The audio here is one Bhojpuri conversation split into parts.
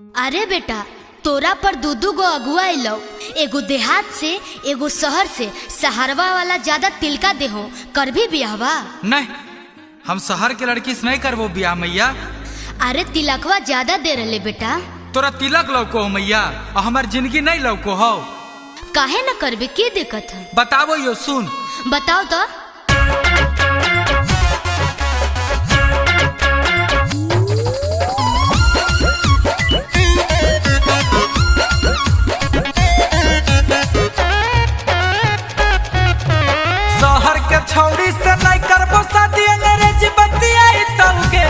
अरे बेटा, तोरा पर दू गो अगुआ अलो, एगो देहात से एगो शहर से। शहरवा वाला ज्यादा तिलका देहो, कर भी बियाहवा? नहीं, हम शहर के लड़की से नहीं करबो बियाह मैया। अरे तिलकवा ज्यादा दे रहे बेटा। तोरा तिलक लौको हो मैया और हमार जिंदगी नहीं लौको हो। काहे न करबे, के दिक्कत है? बताबो यो सुन। बताओ तो। शहर के छौड़ी से नहीं करबो शादी, अंग्रेजी बतियाई तलगे।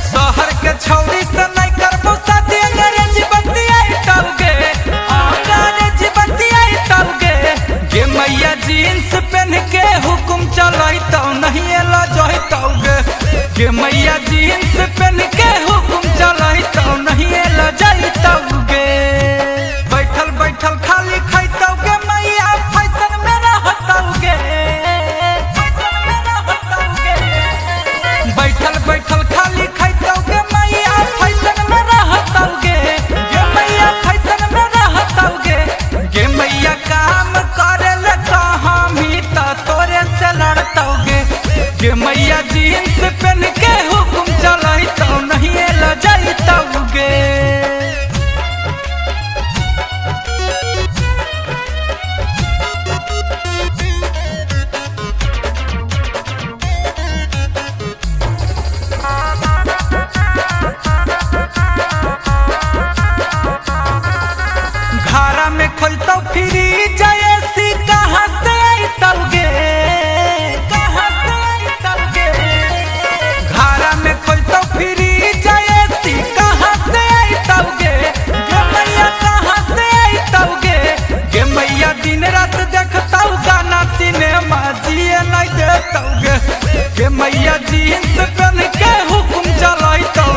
शहर के छौड़ी से नहीं करबो शादी, अंग्रेजी बतियाई तलगे। अंग्रेजी बतियाई तलगे। गे मैया जीन्स पहन के हुकुम चलाई तो नहीं एला जोई तलगे। गे मैया जीन्स पहन के हुकुम चलाई तो नहीं एला जाई तलगे। बैठल बैठल खाली खैतौगे मैया, फैशन में रहतौगे। बैठल बैठल खाली खैतौगे मैया, फैशन में रहतौगे। गे मैया फैशन में रहतौगे। गे मैया काम करे ले तो हम ही तो तोरे से लड़तौगे। गे मैया जीन्स पहन के हुकुम चलाई तो नहीं एला जाइतौगे। घरा में खोलतो फ्री जैसी, कहाँ से आइतौगे? कहाँ से आइतौगे? घरा में खोलतो फ्री जैसी, कहाँ से आइतौगे? गे मैया कहाँ से आइतौगे? गे मैया दिन रात देखतौ गाना सिनेमा, जिए नहीं देतौगे। गे मैया जीन्स पहन के हुकुम चलाइतौ